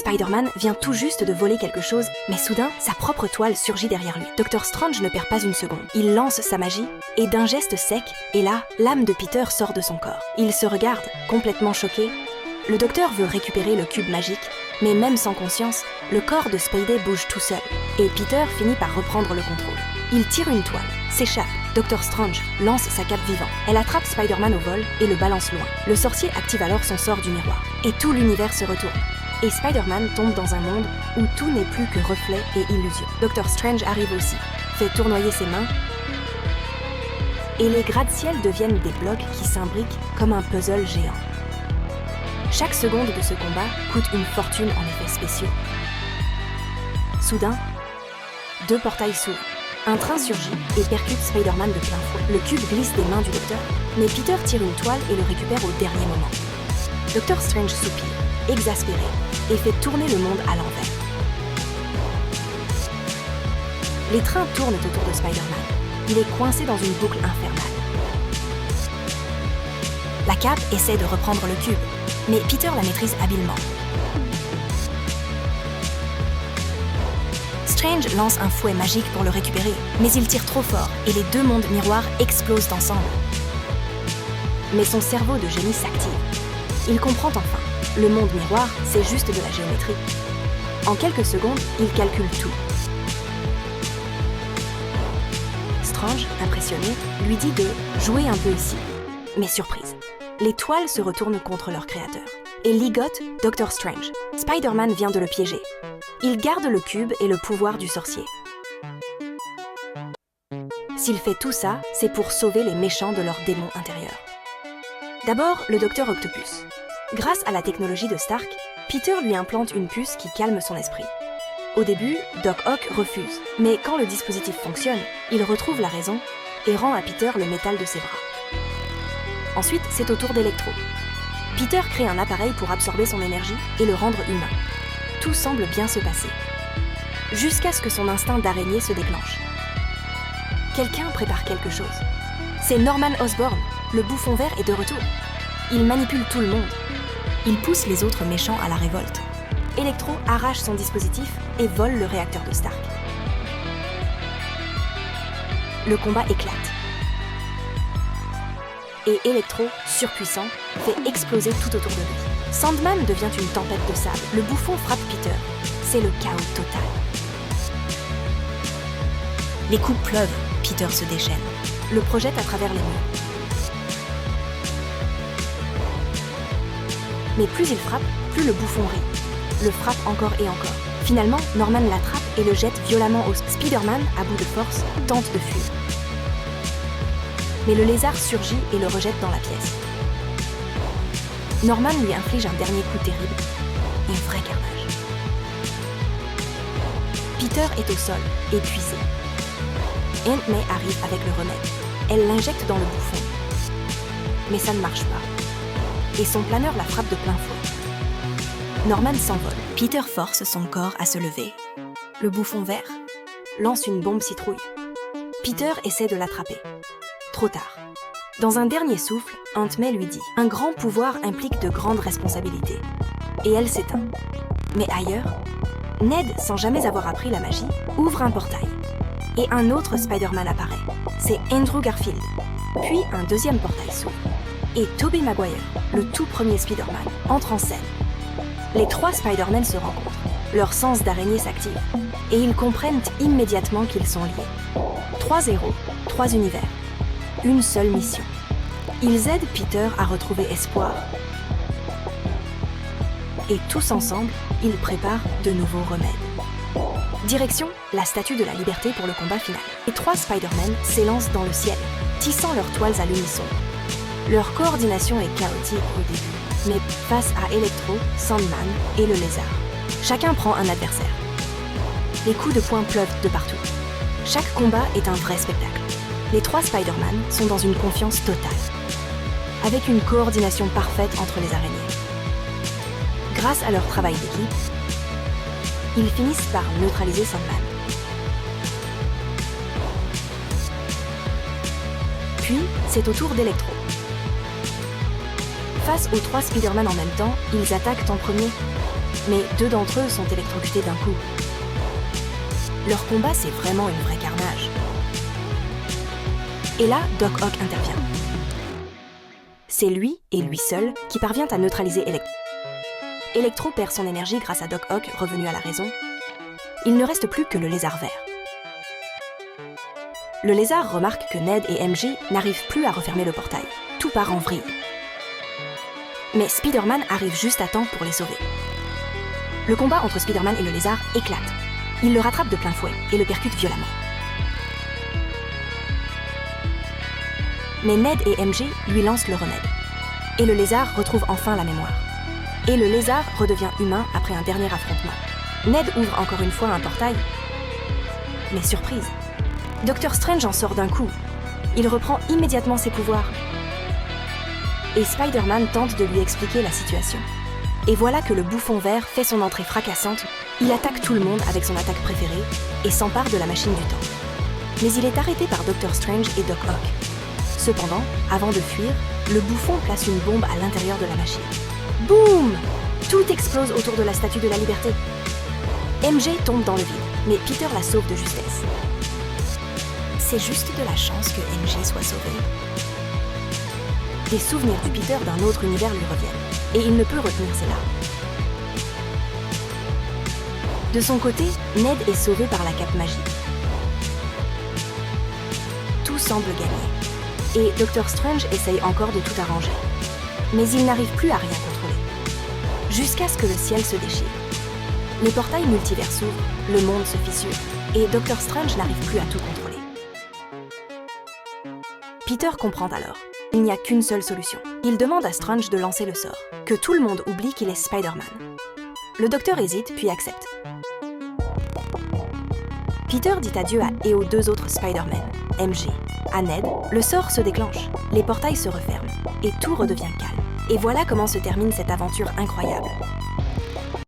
Spider-Man vient tout juste de voler quelque chose, mais soudain, sa propre toile surgit derrière lui. Dr. Strange ne perd pas une seconde. Il lance sa magie, et d'un geste sec, et là, l'âme de Peter sort de son corps. Il se regarde, complètement choqué. Le docteur veut récupérer le cube magique, mais même sans conscience, le corps de Spidey bouge tout seul, et Peter finit par reprendre le contrôle. Il tire une toile, s'échappe. Dr. Strange lance sa cape vivant. Elle attrape Spider-Man au vol et le balance loin. Le sorcier active alors son sort du miroir, et tout l'univers se retourne. Et Spider-Man tombe dans un monde où tout n'est plus que reflet et illusion. Dr. Strange arrive aussi, fait tournoyer ses mains, et les gratte-ciel deviennent des blocs qui s'imbriquent comme un puzzle géant. Chaque seconde de ce combat coûte une fortune en effets spéciaux. Soudain, 2 portails s'ouvrent. Un train surgit et percute Spider-Man de plein fouet. Le cube glisse des mains du docteur, mais Peter tire une toile et le récupère au dernier moment. Dr. Strange soupire, exaspéré, et fait tourner le monde à l'envers. Les trains tournent autour de Spider-Man. Il est coincé dans une boucle infernale. La cape essaie de reprendre le cube, mais Peter la maîtrise habilement. Strange lance un fouet magique pour le récupérer, mais il tire trop fort et les 2 mondes miroirs explosent ensemble. Mais son cerveau de génie s'active. Il comprend enfin. Le monde miroir, c'est juste de la géométrie. En quelques secondes, il calcule tout. Strange, impressionné, lui dit de jouer un peu ici. Mais surprise, les toiles se retournent contre leur créateur et ligotent Dr. Strange. Spider-Man vient de le piéger. Il garde le cube et le pouvoir du sorcier. S'il fait tout ça, c'est pour sauver les méchants de leurs démons intérieurs. D'abord, le Docteur Octopus. Grâce à la technologie de Stark, Peter lui implante une puce qui calme son esprit. Au début, Doc Ock refuse, mais quand le dispositif fonctionne, il retrouve la raison et rend à Peter le métal de ses bras. Ensuite, c'est au tour d'Electro. Peter crée un appareil pour absorber son énergie et le rendre humain. Tout semble bien se passer, jusqu'à ce que son instinct d'araignée se déclenche. Quelqu'un prépare quelque chose. C'est Norman Osborn, le bouffon vert est de retour. Il manipule tout le monde. Il pousse les autres méchants à la révolte. Electro arrache son dispositif et vole le réacteur de Stark. Le combat éclate. Et Electro, surpuissant, fait exploser tout autour de lui. Sandman devient une tempête de sable. Le bouffon frappe Peter. C'est le chaos total. Les coups pleuvent. Peter se déchaîne. Le projette à travers les murs. Mais plus il frappe, plus le bouffon rit. Le frappe encore et encore. Finalement, Norman l'attrape et le jette violemment au sol. Spider-Man, à bout de force, tente de fuir. Mais le lézard surgit et le rejette dans la pièce. Norman lui inflige un dernier coup terrible. Un vrai carnage. Peter est au sol, épuisé. Aunt May arrive avec le remède. Elle l'injecte dans le bouffon. Mais ça ne marche pas. Et son planeur la frappe de plein fouet. Norman s'envole. Peter force son corps à se lever. Le bouffon vert lance une bombe citrouille. Peter essaie de l'attraper. Trop tard. Dans un dernier souffle, Aunt May lui dit « Un grand pouvoir implique de grandes responsabilités. » Et elle s'éteint. Mais ailleurs, Ned, sans jamais avoir appris la magie, ouvre un portail. Et un autre Spider-Man apparaît. C'est Andrew Garfield. Puis un deuxième portail s'ouvre. Et Tobey Maguire, le tout premier Spider-Man, entre en scène. Les 3 Spider-Man se rencontrent. Leur sens d'araignée s'active. Et ils comprennent immédiatement qu'ils sont liés. 3 héros, 3 univers. Une seule mission. Ils aident Peter à retrouver espoir. Et tous ensemble, ils préparent de nouveaux remèdes. Direction, la Statue de la Liberté pour le combat final. Les 3 Spider-Man s'élancent dans le ciel, tissant leurs toiles à l'unisson. Leur coordination est chaotique au début, mais face à Electro, Sandman et le lézard, chacun prend un adversaire. Les coups de poing pleuvent de partout. Chaque combat est un vrai spectacle. Les 3 Spider-Man sont dans une confiance totale, avec une coordination parfaite entre les araignées. Grâce à leur travail d'équipe, ils finissent par neutraliser Sandman. Puis, c'est au tour d'Electro. Face aux 3 Spider-Man en même temps, ils attaquent en premier. mais 2 d'entre eux sont électrocutés d'un coup. Leur combat, c'est vraiment une vraie carnage. Et là, Doc Ock intervient. C'est lui, et lui seul, qui parvient à neutraliser Electro. Electro perd son énergie grâce à Doc Ock, revenu à la raison. Il ne reste plus que le lézard vert. Le lézard remarque que Ned et MJ n'arrivent plus à refermer le portail. Tout part en vrille. Mais Spider-Man arrive juste à temps pour les sauver. Le combat entre Spider-Man et le lézard éclate. Il le rattrape de plein fouet et le percute violemment. Mais Ned et MJ lui lancent le remède. Et le lézard retrouve enfin la mémoire. Et le lézard redevient humain après un dernier affrontement. Ned ouvre encore une fois un portail. Mais surprise, Doctor Strange en sort d'un coup. Il reprend immédiatement ses pouvoirs. Et Spider-Man tente de lui expliquer la situation. Et voilà que le bouffon vert fait son entrée fracassante. Il attaque tout le monde avec son attaque préférée et s'empare de la machine du temps. Mais il est arrêté par Doctor Strange et Doc Ock. Cependant, avant de fuir, le bouffon place une bombe à l'intérieur de la machine. Boum! Tout explose autour de la Statue de la Liberté. MJ tombe dans le vide, mais Peter la sauve de justesse. C'est juste de la chance que MJ soit sauvé. Des souvenirs du Peter d'un autre univers lui reviennent, et il ne peut retenir ses larmes. De son côté, Ned est sauvé par la cape magique. Tout semble gagné, et Doctor Strange essaye encore de tout arranger. Mais il n'arrive plus à rien contrôler. Jusqu'à ce que le ciel se déchire. Les portails multivers s'ouvrent, le monde se fissure, et Doctor Strange n'arrive plus à tout contrôler. Peter comprend alors. Il n'y a qu'une seule solution. Il demande à Strange de lancer le sort, que tout le monde oublie qu'il est Spider-Man. Le docteur hésite, puis accepte. Peter dit adieu et aux 2 autres Spider-Man, MJ. À Ned, le sort se déclenche, les portails se referment, et tout redevient calme. Et voilà comment se termine cette aventure incroyable.